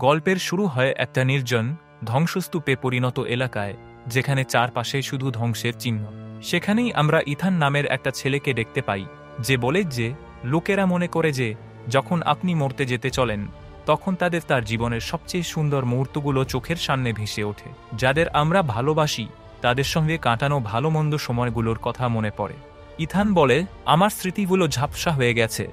গল্পের শুরু হয় একটা নির্জন ধ্বংসস্তূপে পরিণত এলাকায়, যেখানে চারপাশে শুধু ধ্বংসের চিহ্ন। সেখানেই আমরা ইথান নামের একটা ছেলেকে দেখতে পাই, যে বলে যে লোকেরা মনে করে যে যখন আপনি মরতে যেতে চলেন তখন তার জীবনের সবচেয়ে সুন্দর মুহূর্তগুলো চোখের সামনে ভেসে ওঠে। যাদের আমরা ভালোবাসি তাদের সঙ্গে কাটানো ভালো মন্দ সময়গুলোর কথা মনে পড়ে। ইথান বলে, আমার স্মৃতিগুলো ঝাপসা হয়ে গেছে,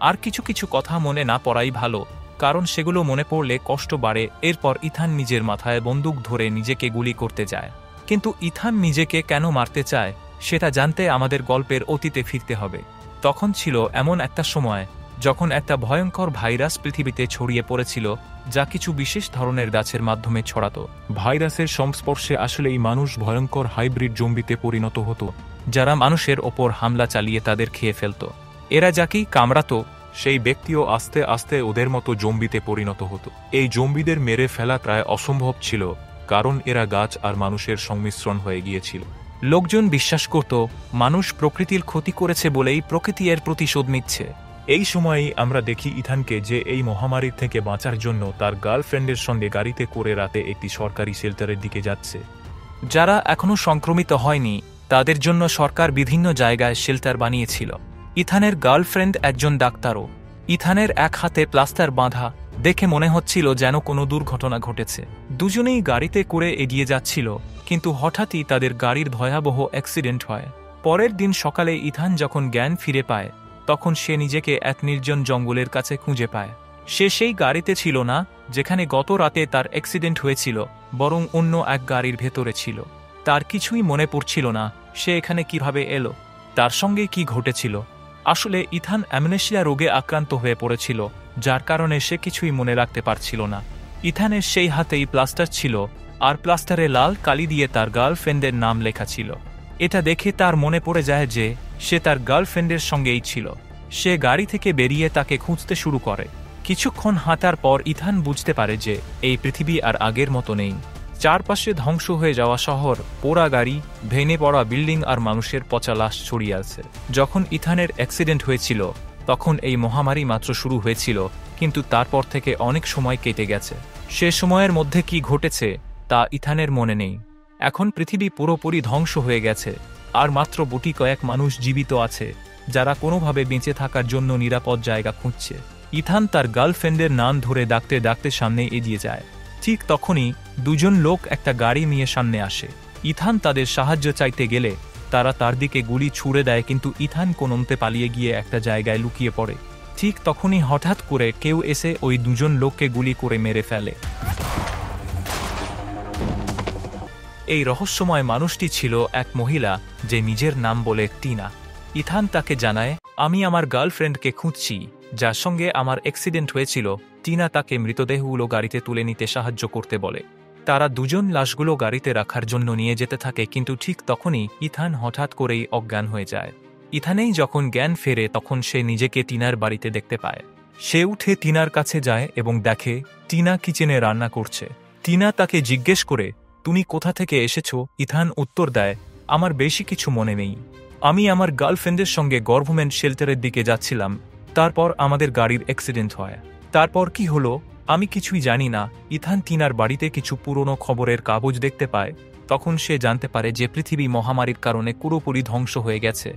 আর কিছু কিছু কথা মনে না পড়াই ভালো, কারণ সেগুলো মনে পড়লে কষ্ট বাড়ে। এরপর ইথান নিজের মাথায় বন্দুক ধরে নিজেকে গুলি করতে যায়। কিন্তু ইথান নিজেকে কেন মারতে চায় সেটা জানতে আমাদের গল্পের অতীতে ফিরতে হবে। তখন ছিল এমন একটা সময় যখন একটা ভয়ঙ্কর ভাইরাস পৃথিবীতে ছড়িয়ে পড়েছিল, যা কিছু বিশেষ ধরনের গাছের মাধ্যমে ছড়াতো। ভাইরাসের সংস্পর্শে আসলেই মানুষ ভয়ঙ্কর হাইব্রিড জম্বিতে পরিণত হতো, যারা মানুষের ওপর হামলা চালিয়ে তাদের খেয়ে ফেলত। এরা যাকেই কামড়াতো সেই ব্যক্তিও আস্তে আস্তে ওদের মতো জম্বিতে পরিণত হতো। এই জম্বিদের মেরে ফেলা প্রায় অসম্ভব ছিল, কারণ এরা গাছ আর মানুষের সংমিশ্রণ হয়ে গিয়েছিল। লোকজন বিশ্বাস করত মানুষ প্রকৃতির ক্ষতি করেছে বলেই প্রকৃতি এর প্রতিশোধ নিচ্ছে। এই সময়েই আমরা দেখি ইথানকে, যে এই মহামারীর থেকে বাঁচার জন্য তার গার্লফ্রেন্ডের সঙ্গে গাড়িতে করে রাতে একটি সরকারি শেল্টারের দিকে যাচ্ছে। যারা এখনও সংক্রমিত হয়নি তাদের জন্য সরকার বিভিন্ন জায়গায় শেল্টার বানিয়েছিল। ইথানের গার্লফ্রেন্ড একজন ডাক্তারও। ইথানের এক হাতে প্লাস্টার বাঁধা দেখে মনে হচ্ছিল যেন কোনো দুর্ঘটনা ঘটেছে। দুজনেই গাড়িতে করে এগিয়ে যাচ্ছিল, কিন্তু হঠাৎই তাদের গাড়ির ভয়াবহ অ্যাক্সিডেন্ট হয়। পরের দিন সকালে ইথান যখন জ্ঞান ফিরে পায় তখন সে নিজেকে এক নির্জন জঙ্গলের কাছে খুঁজে পায়। সে সেই গাড়িতে ছিল না যেখানে গত রাতে তার অ্যাক্সিডেন্ট হয়েছিল, বরং অন্য এক গাড়ির ভেতরে ছিল। তার কিছুই মনে পড়ছিল না সে এখানে কিভাবে এলো, তার সঙ্গে কি ঘটেছিল। আসলে ইথান অ্যামনেশিয়া রোগে আক্রান্ত হয়ে পড়েছিল, যার কারণে সে কিছুই মনে রাখতে পারছিল না। ইথানের সেই হাতেই প্লাস্টার ছিল, আর প্লাস্টারে লাল কালি দিয়ে তার গার্লফ্রেন্ডের নাম লেখা ছিল। এটা দেখে তার মনে পড়ে যায় যে সে তার গার্লফ্রেন্ডের সঙ্গেই ছিল। সে গাড়ি থেকে বেরিয়ে তাকে খুঁজতে শুরু করে। কিছুক্ষণ হাঁটার পর ইথান বুঝতে পারে যে এই পৃথিবী আর আগের মতো নেই। চারপাশে ধ্বংস হয়ে যাওয়া শহর, পোড়া গাড়ি, ভেঙে পড়া বিল্ডিং আর মানুষের পচা লাশ ছড়িয়ে আছে। যখন ইথানের অ্যাক্সিডেন্ট হয়েছিল তখন এই মহামারী মাত্র শুরু হয়েছিল, কিন্তু তারপর থেকে অনেক সময় কেটে গেছে। সে সময়ের মধ্যে কি ঘটেছে তা ইথানের মনে নেই। এখন পৃথিবী পুরোপুরি ধ্বংস হয়ে গেছে, আর মাত্র গুটি কয়েক মানুষ জীবিত আছে যারা কোনোভাবে বেঁচে থাকার জন্য নিরাপদ জায়গা খুঁজছে। ইথান তার গার্লফ্রেন্ডের নাম ধরে ডাকতে ডাকতে সামনে এগিয়ে যায়। ঠিক তখনই দুজন লোক একটা গাড়ি নিয়ে সামনে আসে। ইথান তাদের সাহায্য চাইতে গেলে তারা তার দিকে গুলি ছুড়ে দেয়, কিন্তু ইথান কোনোমতে পালিয়ে গিয়ে একটা জায়গায় লুকিয়ে পড়ে। ঠিক তখনই হঠাৎ করে কেউ এসে ওই দুজন লোককে গুলি করে মেরে ফেলে। এই রহস্যময় মানুষটি ছিল এক মহিলা, যে নিজের নাম বলে টিনা। ইথান তাকে জানায়, আমি আমার গার্লফ্রেন্ডকে খুঁজছি, যার সঙ্গে আমার অ্যাক্সিডেন্ট হয়েছিল। টিনা তাকে মৃতদেহগুলো গাড়িতে তুলে নিতে সাহায্য করতে বলে। তারা দুজন লাশগুলো গাড়িতে রাখার জন্য নিয়ে যেতে থাকে, কিন্তু ঠিক তখনই ইথান হঠাৎ করেই অজ্ঞান হয়ে যায়। ইথানেই যখন জ্ঞান ফেরে তখন সে নিজেকে টিনার বাড়িতে দেখতে পায়। সে উঠে টিনার কাছে যায় এবং দেখে টিনা কিচেনে রান্না করছে। টিনা তাকে জিজ্ঞেস করে, তুমি কোথা থেকে এসেছ? ইথান উত্তর দেয়, আমার বেশি কিছু মনে নেই। আমি আমার গার্লফ্রেন্ডের সঙ্গে গভর্নমেন্ট শেল্টারের দিকে যাচ্ছিলাম, তারপর আমাদের গাড়ির অ্যাক্সিডেন্ট হয়। তারপর কি হলো আমি কিছুই জানি না। ইথান টিনার বাড়িতে কিছু পুরনো খবরের কাগজ দেখতে পায়। তখন সে জানতে পারে যে পৃথিবী মহামারীর কারণে পুরোপুরি ধ্বংস হয়ে গেছে,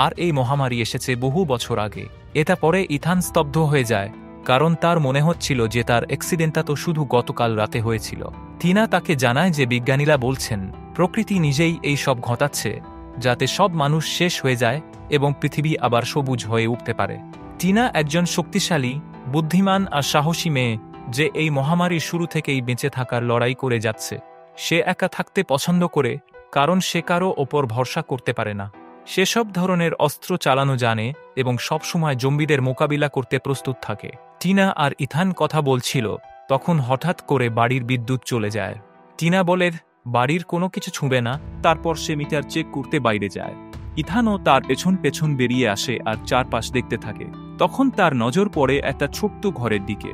আর এই মহামারী এসেছে বহু বছর আগে। এটা পরে ইথান স্তব্ধ হয়ে যায়, কারণ তার মনে হচ্ছিল যে তার অ্যাক্সিডেন্টটা তো শুধু গতকাল রাতে হয়েছিল। টিনা তাকে জানায় যে বিজ্ঞানীরা বলছেন প্রকৃতি নিজেই এই সব ঘটাচ্ছে, যাতে সব মানুষ শেষ হয়ে যায় এবং পৃথিবী আবার সবুজ হয়ে উঠতে পারে। টিনা একজন শক্তিশালী, বুদ্ধিমান আর সাহসী মেয়ে, যে এই মহামারীর শুরু থেকেই বেঁচে থাকার লড়াই করে যাচ্ছে। সে একা থাকতে পছন্দ করে, কারণ সে কারো ওপর ভরসা করতে পারে না। সে সব ধরনের অস্ত্র চালানো জানে এবং সবসময় জম্বিদের মোকাবিলা করতে প্রস্তুত থাকে। টিনা আর ইথান কথা বলছিল, তখন হঠাৎ করে বাড়ির বিদ্যুৎ চলে যায়। টিনা বলে বাড়ির কোনো কিছু ছুঁবে না। তারপর সে মিটার চেক করতে বাইরে যায়। ইথানও তার পেছন পেছন বেরিয়ে আসে আর চারপাশ দেখতে থাকে। তখন তার নজর পড়ে একটা ছোট্ট ঘরের দিকে।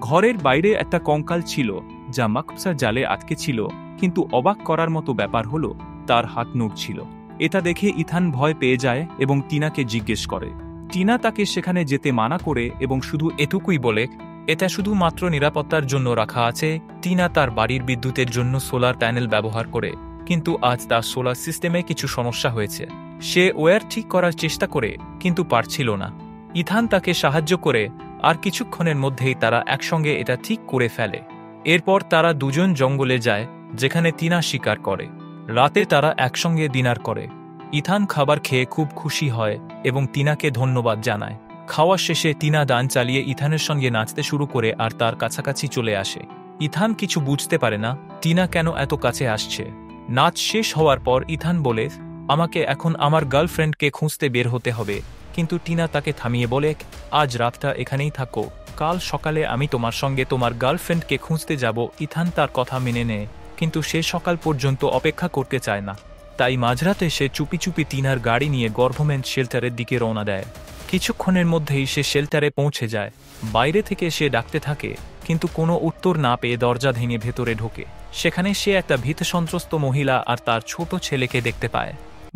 ঘরের বাইরে একটা কঙ্কাল ছিল, যা মাকসা জালে আটকে ছিল, কিন্তু অবাক করার মতো ব্যাপার হলো তার হাত নড়ছিল। এটা দেখে ইথান ভয় পেয়ে যায় এবং টিনাকে জিজ্ঞেস করে। টিনা তাকে সেখানে যেতে মানা করে এবং শুধু এটুকুই বলে, এটা শুধুমাত্র নিরাপত্তার জন্য রাখা আছে। টিনা তার বাড়ির বিদ্যুতের জন্য সোলার প্যানেল ব্যবহার করে, কিন্তু আজ তার সোলার সিস্টেমে কিছু সমস্যা হয়েছে। সে ওয়্যার ঠিক করার চেষ্টা করে, কিন্তু পারছিল না। ইথান তাকে সাহায্য করে, আর কিছুক্ষণের মধ্যেই তারা একসঙ্গে এটা ঠিক করে ফেলে। এরপর তারা দুজন জঙ্গলে যায়, যেখানে টিনা শিকার করে। রাতে তারা একসঙ্গে ডিনার করে। ইথান খাবার খেয়ে খুব খুশি হয় এবং টিনাকে ধন্যবাদ জানায়। খাওয়া শেষে টিনা দান চালিয়ে ইথানের সঙ্গে নাচতে শুরু করে আর তার কাছাকাছি চলে আসে। ইথান কিছু বুঝতে পারে না টিনা কেন এত কাছে আসছে। নাচ শেষ হওয়ার পর ইথান বলে, আমাকে এখন আমার গার্লফ্রেন্ডকে খুঁজতে বের হতে হবে। কিন্তু টিনা তাকে থামিয়ে বলে, আজ রাতটা এখানেই থাকো, কাল সকালে আমি তোমার সঙ্গে তোমার গার্লফ্রেন্ডকে খুঁজতে যাব। ইথান তার কথা মেনে নেয়, কিন্তু সে সকাল পর্যন্ত অপেক্ষা করতে চায় না। তাই মাঝরাতে সে চুপি চুপি টিনার গাড়ি নিয়ে গভর্নমেন্ট শেল্টারের দিকে রওনা দেয়। কিছুক্ষণের মধ্যেই সে শেল্টারে পৌঁছে যায়। বাইরে থেকে সে ডাকতে থাকে, কিন্তু কোনো উত্তর না পেয়ে দরজা ভেঙে ভেতরে ঢোকে। সেখানে সে একটা ভীতসন্ত্রস্ত মহিলা আর তার ছোট ছেলেকে দেখতে পায়।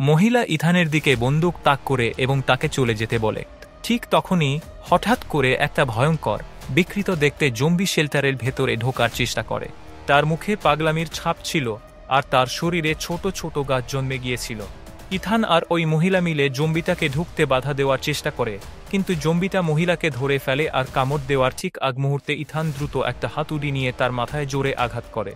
মহিলা ইথানের দিকে বন্দুক তাক করে এবং তাকে চলে যেতে বলে। ঠিক তখনই হঠাৎ করে একটা ভয়ঙ্কর, বিকৃত দেখতে জম্বি শেল্টারের ভেতরে ঢোকার চেষ্টা করে। তার মুখে পাগলামির ছাপ ছিল, আর তার শরীরে ছোট ছোট গাছ জন্মে গিয়েছিল। ইথান আর ওই মহিলা মিলে জম্বিটাকে ঢুকতে বাধা দেওয়ার চেষ্টা করে, কিন্তু জম্বিটা মহিলাকে ধরে ফেলে আর কামড় দেওয়ার ঠিক আগ মুহূর্তে ইথান দ্রুত একটা হাতুড়ি নিয়ে তার মাথায় জোরে আঘাত করে।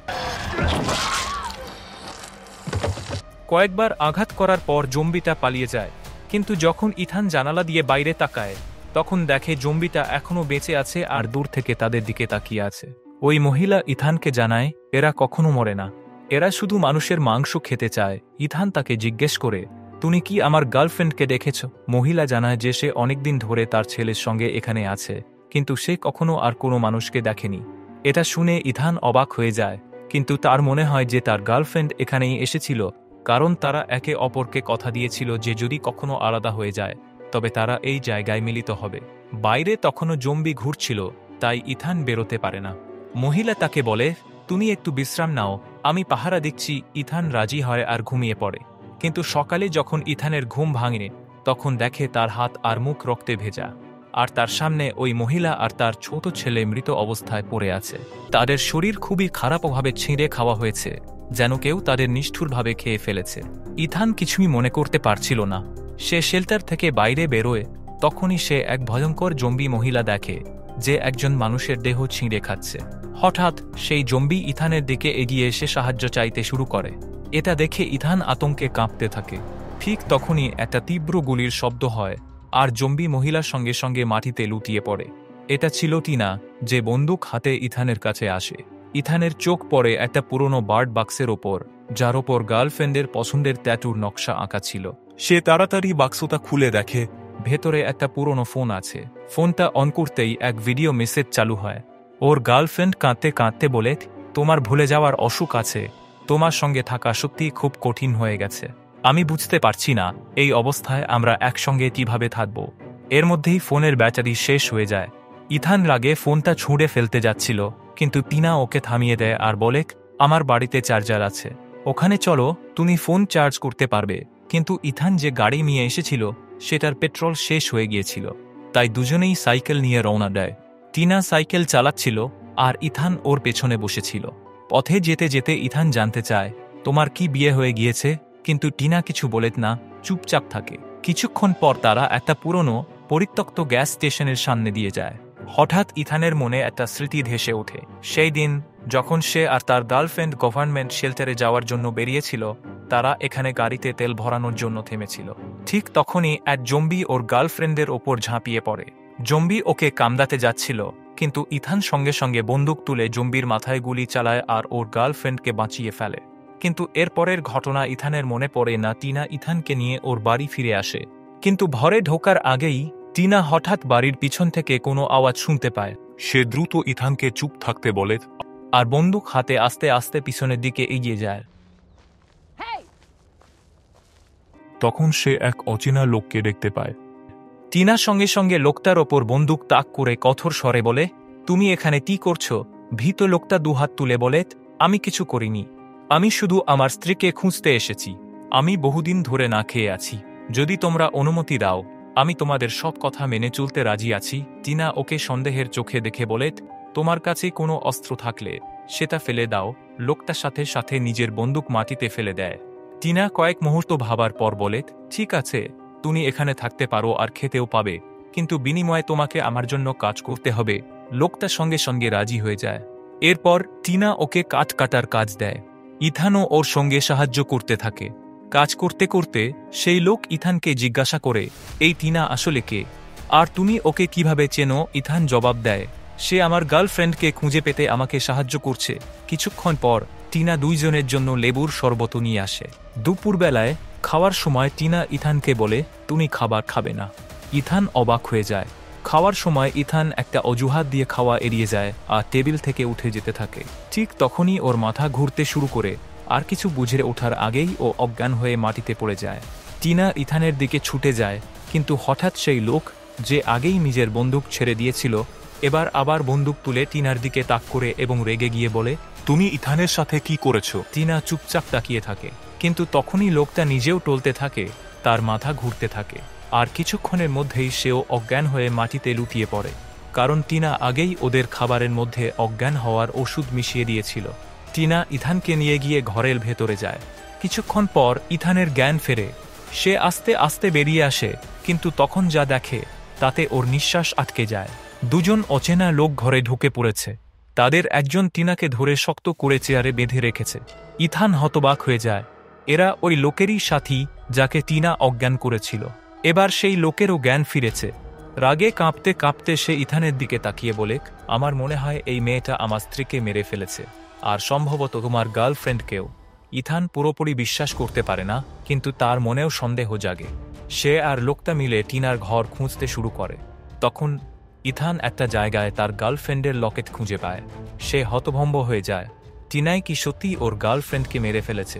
কয়েকবার আঘাত করার পর জম্বিটা পালিয়ে যায়, কিন্তু যখন ইথান জানালা দিয়ে বাইরে তাকায়, তখন দেখে জম্বিটা এখনও বেঁচে আছে আর দূর থেকে তাদের দিকে তাকিয়ে আছে। ওই মহিলা ইথানকে জানায়, এরা কখনো মরে না, এরা শুধু মানুষের মাংস খেতে চায়। ইথান তাকে জিজ্ঞেস করে, তুমি কি আমার গার্লফ্রেন্ডকে দেখেছ? মহিলা জানায় যে সে অনেকদিন ধরে তার ছেলের সঙ্গে এখানে আছে, কিন্তু সে কখনো আর কোনো মানুষকে দেখেনি। এটা শুনে ইথান অবাক হয়ে যায়, কিন্তু তার মনে হয় যে তার গার্লফ্রেন্ড এখানেই এসেছিল, কারণ তারা একে অপরকে কথা দিয়েছিল যে যদি কখনো আলাদা হয়ে যায় তবে তারা এই জায়গায় মিলিত হবে। বাইরে তখনও জম্বি ঘুরছিল, তাই ইথান বেরোতে পারে না। মহিলা তাকে বলে, তুমি একটু বিশ্রাম নাও, আমি পাহারা দিচ্ছি। ইথান রাজি হয় আর ঘুমিয়ে পড়ে। কিন্তু সকালে যখন ইথানের ঘুম ভাঙে, তখন দেখে তার হাত আর মুখ রক্তে ভেজা, আর তার সামনে ওই মহিলা আর তার ছোট ছেলে মৃত অবস্থায় পড়ে আছে। তাদের শরীর খুবই খারাপভাবে ছিঁড়ে খাওয়া হয়েছে, যেন কেউ তাদের নিষ্ঠুরভাবে খেয়ে ফেলেছে। ইথান কিছুই মনে করতে পারছিল না। সে শেল্টার থেকে বাইরে বেরোয়, তখনই সে এক ভয়ঙ্কর জম্বি মহিলা দেখে, যে একজন মানুষের দেহ ছিঁড়ে খাচ্ছে। হঠাৎ সেই জম্বি ইথানের দিকে এগিয়ে এসে সাহায্য চাইতে শুরু করে। এটা দেখে ইথান আতঙ্কে কাঁপতে থাকে। ঠিক তখনই একটা তীব্র গুলির শব্দ হয়, আর জম্বি মহিলার সঙ্গে সঙ্গে মাটিতে লুটিয়ে পড়ে। এটা ছিল টিনা, যে বন্দুক হাতে ইথানের কাছে আসে। ইথানের চোখ পড়ে একটা পুরনো বার্ড বাক্সের ওপর, যার ওপর গার্লফ্রেন্ডের পছন্দের ট্যাটুর নকশা আঁকা ছিল। সে তাড়াতাড়ি বাক্সটা খুলে দেখে, ভেতরে একটা পুরনো ফোন আছে। ফোনটা অন করতেই এক ভিডিও মেসেজ চালু হয়। ওর গার্লফ্রেন্ড কাঁদতে কাঁদতে বলে, তোমার ভুলে যাওয়ার অসুখ আছে, তোমার সঙ্গে থাকা সত্যিই খুব কঠিন হয়ে গেছে। আমি বুঝতে পারছি না এই অবস্থায় আমরা একসঙ্গে কিভাবে থাকব। এর মধ্যেই ফোনের ব্যাটারি শেষ হয়ে যায়। ইথান রাগে ফোনটা ছুঁড়ে ফেলতে যাচ্ছিল, কিন্তু টিনা ওকে থামিয়ে দেয় আর বলে, আমার বাড়িতে চার্জার আছে, ওখানে চলো, তুমি ফোন চার্জ করতে পারবে। কিন্তু ইথান যে গাড়ি নিয়ে এসেছিল সেটার পেট্রোল শেষ হয়ে গিয়েছিল, তাই দুজনেই সাইকেল নিয়ে রওনা দেয়। টিনা সাইকেল চালাচ্ছিল আর ইথান ওর পেছনে বসেছিল। পথে যেতে যেতে ইথান জানতে চায়, তোমার কি বিয়ে হয়ে গিয়েছে? কিন্তু টিনা কিছু বলে না, চুপচাপ থাকে। কিছুক্ষণ পর তারা একটা পুরনো পরিত্যক্ত গ্যাস স্টেশনের সামনে দিয়ে যায়। হঠাৎ ইথানের মনে একটা স্মৃতি ভেসে ওঠে। সেই দিন যখন সে আর তার গার্লফ্রেন্ড গভর্নমেন্ট শেল্টারে যাওয়ার জন্য বেরিয়েছিল, তারা এখানে গাড়িতে তেল ভরানোর জন্য থেমেছিল। ঠিক তখনই এক জম্বি ওর গার্লফ্রেন্ডের ওপর ঝাঁপিয়ে পড়ে। জম্বি ওকে কামড়াতে যাচ্ছিল, কিন্তু ইথান সঙ্গে সঙ্গে বন্দুক তুলে জম্বির মাথায় গুলি চালায় আর ওর গার্লফ্রেন্ডকে বাঁচিয়ে ফেলে। কিন্তু এরপরের ঘটনা ইথানের মনে পড়ে না। টিনা ইথানকে নিয়ে ওর বাড়ি ফিরে আসে, কিন্তু ঘরে ঢোকার আগেই টিনা হঠাৎ বাড়ির পিছন থেকে কোনো আওয়াজ শুনতে পায়। সে দ্রুত ইথানকে চুপ থাকতে বলে আর বন্দুক হাতে আস্তে আস্তে পিছনের দিকে এগিয়ে যায়। তখন সে এক অচেনা লোককে দেখতে পায়। টিনা সঙ্গে সঙ্গে লোকটার ওপর বন্দুক তাক করে কঠোর স্বরে বলে, তুমি এখানে কি করছো? ভীত লোকটা দুহাত তুলে বলে, আমি কিছু করিনি, আমি শুধু আমার স্ত্রীকে খুঁজতে এসেছি। আমি বহুদিন ধরে না খেয়ে আছি, যদি তোমরা অনুমতি দাও আমি তোমাদের সব কথা মেনে চলতে রাজি আছি। টিনা ওকে সন্দেহের চোখে দেখে বলে, তোমার কাছে কোনো অস্ত্র থাকলে সেটা ফেলে দাও। লোকটা সাথে সাথে নিজের বন্দুক মাটিতে ফেলে দেয়। টিনা কয়েক মুহূর্ত ভাবার পর বলে, ঠিক আছে, তুমি এখানে থাকতে পারো আর খেতেও পাবে, কিন্তু বিনিময়ে তোমাকে আমার জন্য কাজ করতে হবে। লোকটা সঙ্গে সঙ্গে রাজি হয়ে যায়। এরপর টিনা ওকে কাঠ কাটার কাজ দেয়। ইথানও ওর সঙ্গে সাহায্য করতে থাকে। কাজ করতে করতে সেই লোক ইথানকে জিজ্ঞাসা করে, এই টিনা আসলে কে, আর তুমি ওকে কিভাবে চেনো? ইথান জবাব দেয়, সে আমার গার্লফ্রেন্ডকে খুঁজে পেতে আমাকে সাহায্য করছে। কিছুক্ষণ পর টিনা দুইজনের জন্য লেবুর শরবত নিয়ে আসে। দুপুরবেলায় খাওয়ার সময় টিনা ইথানকে বলে, তুমি খাবার খাবে না। ইথান অবাক হয়ে যায়। খাওয়ার সময় ইথান একটা অজুহাত দিয়ে খাওয়া এড়িয়ে যায় আর টেবিল থেকে উঠে যেতে থাকে। ঠিক তখনই ওর মাথা ঘুরতে শুরু করে, আর কিছু বুঝে ওঠার আগেই ও অজ্ঞান হয়ে মাটিতে পড়ে যায়। টিনা ইথানের দিকে ছুটে যায়, কিন্তু হঠাৎ সেই লোক, যে আগেই নিজের বন্দুক ছেড়ে দিয়েছিল, এবার আবার বন্দুক তুলে টিনার দিকে তাক করে এবং রেগে গিয়ে বলে, তুমি ইথানের সাথে কি করেছো? টিনা চুপচাপ তাকিয়ে থাকে, কিন্তু তখনই লোকটা নিজেও টলতে থাকে, তার মাথা ঘুরতে থাকে, আর কিছুক্ষণের মধ্যেই সেও অজ্ঞান হয়ে মাটিতে লুটিয়ে পড়ে, কারণ টিনা আগেই ওদের খাবারের মধ্যে অজ্ঞান হওয়ার ওষুধ মিশিয়ে দিয়েছিল। টিনা ইথানকে নিয়ে গিয়ে ঘরের ভেতরে যায়। কিছুক্ষণ পর ইথানের জ্ঞান ফেরে। সে আস্তে আস্তে বেরিয়ে আসে, কিন্তু তখন যা দেখে তাতে ওর নিঃশ্বাস আটকে যায়। দুজন অচেনা লোক ঘরে ঢুকে পড়েছে। তাদের একজন টিনাকে ধরে শক্ত করে চেয়ারে বেঁধে রেখেছে। ইথান হতবাক হয়ে যায়। এরা ওই লোকেরই সাথী যাকে টিনা অজ্ঞান করেছিল। এবার সেই লোকেরও জ্ঞান ফিরেছে। রাগে কাঁপতে কাঁপতে সে ইথানের দিকে তাকিয়ে বলে, আমার মনে হয় এই মেয়েটা আমার স্ত্রীকে মেরে ফেলেছে, আর সম্ভবত তোমার গার্লফ্রেন্ডকেও। ইথান পুরোপুরি বিশ্বাস করতে পারে না, কিন্তু তার মনেও সন্দেহ জাগে। সে আর লোকটা মিলে টিনার ঘর খুঁজতে শুরু করে। তখন ইথান একটা জায়গায় তার গার্লফ্রেন্ডের লকেট খুঁজে পায়। সে হতভম্ব হয়ে যায়। টিনাই কি সত্যি ওর গার্লফ্রেন্ডকে মেরে ফেলেছে?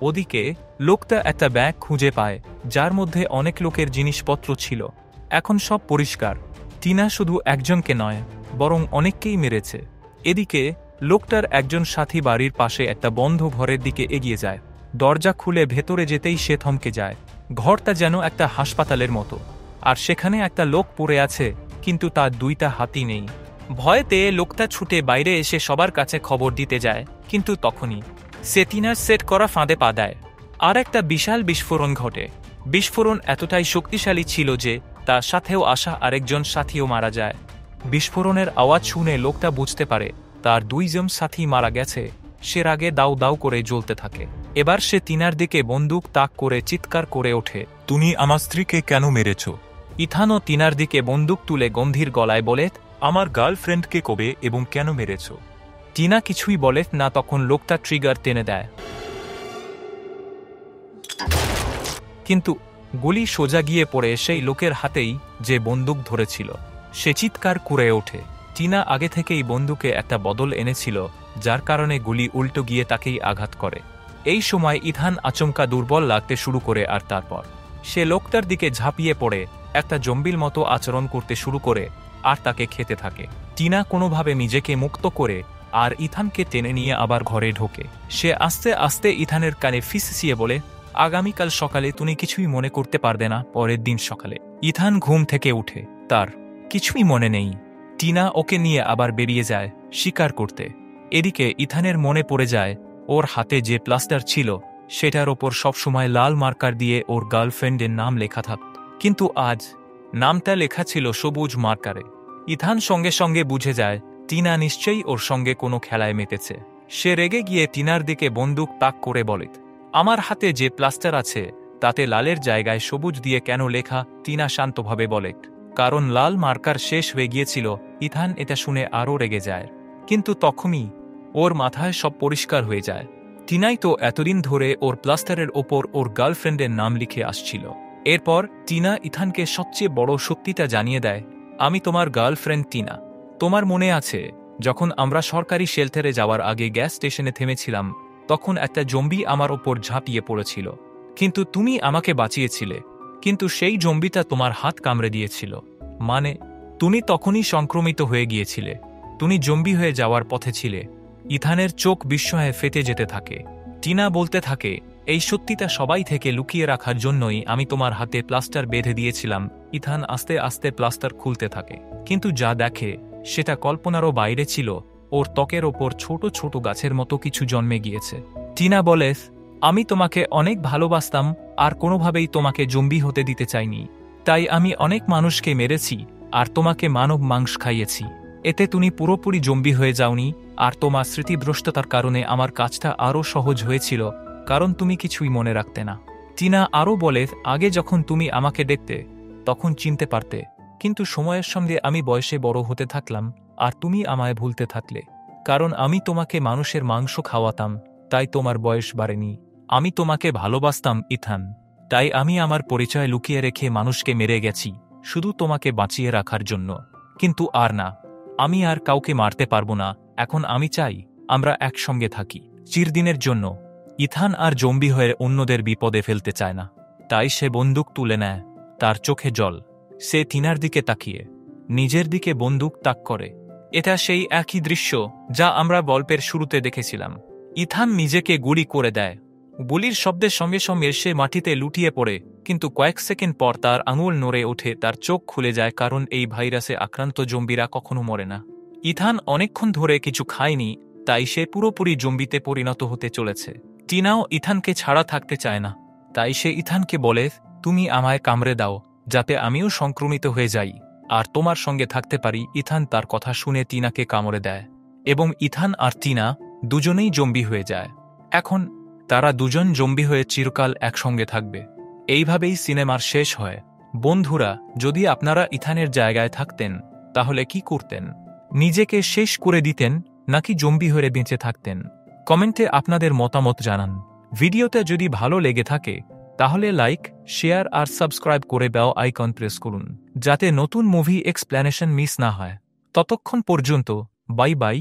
ওদিকে লোকটা একটা ব্যাগ খুঁজে পায়, যার মধ্যে অনেক লোকের জিনিসপত্র ছিল। এখন সব পরিষ্কার। টিনা শুধু একজনকে নয়, বরং অনেককেই মেরেছে। এদিকে লোকটার একজন সাথী বাড়ির পাশে একটা বন্ধ ঘরের দিকে এগিয়ে যায়। দরজা খুলে ভেতরে যেতেই সে থমকে যায়। ঘরটা যেন একটা হাসপাতালের মতো, আর সেখানে একটা লোক পড়ে আছে, কিন্তু তার দুইটা হাতই নেই। ভয়েতে লোকটা ছুটে বাইরে এসে সবার কাছে খবর দিতে যায়, কিন্তু তখনই সে টিনার সেট করা ফাঁদে পা দেয়। আর একটা বিশাল বিস্ফোরণ ঘটে। বিস্ফোরণ এতটাই শক্তিশালী ছিল যে তার সাথেও আসা আরেকজন সাথীও মারা যায়। বিস্ফোরণের আওয়াজ শুনে লোকটা বুঝতে পারে তার দুইজন সাথী মারা গেছে। সে রাগে দাউ দাউ করে জ্বলতে থাকে। এবার সে টিনার দিকে বন্দুক তাক করে চিৎকার করে ওঠে, তুমি আমার স্ত্রীকে কেন মেরেছো? ইথানও টিনার দিকে বন্দুক তুলে গম্ভীর গলায় বলে, আমার গার্লফ্রেন্ডকে কবে এবং কেন মেরেছো? টিনা কিছুই বলে না। তখন লোকটা ট্রিগার টেনে দেয়, কিন্তু গুলি সোজা গিয়ে পড়ে সেই লোকের হাতেই যে বন্দুক ধরেছিল। সে চিৎকার করে ওঠে। টিনা আগে থেকেই বন্দুকে একটা বদল এনেছিল, যার কারণে গুলি উল্টো গিয়ে তাকেই আঘাত করে। এই সময় ইথান আচমকা দুর্বল লাগতে শুরু করে, আর তারপর সে লোকটার দিকে ঝাঁপিয়ে পড়ে একটা জম্বির মতো আচরণ করতে শুরু করে আর তাকে খেতে থাকে। টিনা কোনোভাবে নিজেকে মুক্ত করে আর ইথানকে টেনে নিয়ে আবার ঘরে ঢোকে। সে আস্তে আস্তে ইথানের কানে ফিসিয়ে বলে, আগামীকাল সকালে তুমি কিছুই মনে করতে পারবে না। পরের দিন সকালে ইথান ঘুম থেকে উঠে, তার কিছুই মনে নেই। টিনা ওকে নিয়ে আবার বেরিয়ে যায় শিকার করতে। এদিকে ইথানের মনে পড়ে যায় ওর হাতে যে প্লাস্টার ছিল সেটার ওপর সবসময় লাল মার্কার দিয়ে ওর গার্লফ্রেন্ডের নাম লেখা থাকত, কিন্তু আজ নামটা লেখা ছিল সবুজ মার্কারে। ইথান সঙ্গে সঙ্গে বুঝে যায় টিনা নিশ্চয়ই ওর সঙ্গে কোনো খেলায় মেতেছে। সে রেগে গিয়ে টিনার দিকে বন্দুক তাক করে বলে, আমার হাতে যে প্লাস্টার আছে তাতে লালের জায়গায় সবুজ দিয়ে কেন লেখা? টিনা শান্তভাবে বলে, কারণ লাল মার্কার শেষ হয়ে গিয়েছিল। ইথান এটা শুনে আরও রেগে যায়, কিন্তু তখনই ওর মাথায় সব পরিষ্কার হয়ে যায়। টিনাই তো এতদিন ধরে ওর প্লাস্টারের ওপর ওর গার্লফ্রেন্ডের নাম লিখে আসছিল। এরপর টিনা ইথানকে সবচেয়ে বড় সত্যিটা জানিয়ে দেয়, আমি তোমার গার্লফ্রেন্ড টিনা। তোমার মনে আছে যখন আমরা সরকারি শেল্টারে যাওয়ার আগে গ্যাস স্টেশনে থেমেছিলাম, তখন একটা জম্বি আমার ওপর ঝাঁপিয়ে পড়েছিল, কিন্তু তুমি আমাকে বাঁচিয়েছিলে। কিন্তু সেই জম্বিটা তোমার হাত কামড়ে দিয়েছিল, মানে তুমি তখনই সংক্রমিত হয়ে গিয়েছিলে। তুমি জম্বি হয়ে যাওয়ার পথে ছিলে। ইথানের চোখ বিস্ময়ে ফেটে যেতে থাকে। টিনা বলতে থাকে, এই সত্যিটা সবাই থেকে লুকিয়ে রাখার জন্যই আমি তোমার হাতে প্লাস্টার বেঁধে দিয়েছিলাম। ইথান আস্তে আস্তে প্লাস্টার খুলতে থাকে, কিন্তু যা দেখে সেটা কল্পনারও বাইরে ছিল। ওর ত্বকের ওপর ছোট ছোট গাছের মতো কিছু জন্মে গিয়েছে। টিনা বলে, আমি তোমাকে অনেক ভালোবাসতাম আর কোনোভাবেই তোমাকে জম্বি হতে দিতে চাইনি। তাই আমি অনেক মানুষকে মেরেছি আর তোমাকে মানব মাংস খাইয়েছি। এতে তুমি পুরোপুরি জম্বি হয়ে যাওনি, আর তোমার স্মৃতিভ্রষ্টতার কারণে আমার কাজটা আরও সহজ হয়েছিল, কারণ তুমি কিছুই মনে রাখতে না। টিনা আরও বলে, আগে যখন তুমি আমাকে দেখতে তখন চিনতে পারতে, কিন্তু সময়ের সঙ্গে আমি বয়সে বড় হতে থাকলাম আর তুমি আমায় ভুলতে থাকলে। কারণ আমি তোমাকে মানুষের মাংস খাওয়াতাম, তাই তোমার বয়স বাড়েনি। আমি তোমাকে ভালোবাসতাম ইথান, তাই আমি আমার পরিচয় লুকিয়ে রেখে মানুষকে মেরে গেছি শুধু তোমাকে বাঁচিয়ে রাখার জন্য। কিন্তু আর না, আমি আর কাউকে মারতে পারবো না। এখন আমি চাই আমরা একসঙ্গে থাকি চিরদিনের জন্য। ইথান আর জম্বি হয়ে অন্যদের বিপদে ফেলতে চায় না, তাই সে বন্দুক তুলে নেয়। তার চোখে জল। সে টিনার দিকে তাকিয়ে নিজের দিকে বন্দুক তাক করে। এটা সেই একই দৃশ্য যা আমরা গল্পের শুরুতে দেখেছিলাম। ইথান নিজেকে গুলি করে দেয়। গুলির শব্দের সঙ্গে সঙ্গে সে মাটিতে লুটিয়ে পড়ে, কিন্তু কয়েক সেকেন্ড পর তার আঙুল নড়ে ওঠে, তার চোখ খুলে যায়, কারণ এই ভাইরাসে আক্রান্ত জম্বিরা কখনো মরে না। ইথান অনেকক্ষণ ধরে কিছু খায়নি, তাই সে পুরোপুরি জম্বিতে পরিণত হতে চলেছে। টিনাও ইথানকে ছাড়া থাকতে চায় না, তাই সে ইথানকে বলে, তুমি আমায় কামড়ে দাও যাতে আমিও সংক্রমিত হয়ে যাই আর তোমার সঙ্গে থাকতে পারি। ইথান তার কথা শুনে টিনাকে কামড়ে দেয় এবং ইথান আর টিনা দুজনেই জম্বি হয়ে যায়। এখন তারা দুজন জম্বি হয়ে চিরকাল একসঙ্গে থাকবে। এইভাবেই সিনেমার শেষ হয়। বন্ধুরা, যদি আপনারা ইথানের জায়গায় থাকতেন তাহলে কি করতেন? নিজেকে শেষ করে দিতেন নাকি জম্বি হয়ে বেঁচে থাকতেন? কমেন্টে আপনাদের মতামত জানান। ভিডিওটা যদি ভালো লেগে থাকে তাহলে লাইক, শেয়ার আর সাবস্ক্রাইব করে বেল আইকন প্রেস করুন, যাতে নতুন মুভি এক্সপ্লেনেশন মিস না হয়। ততক্ষণ পর্যন্ত বাই বাই।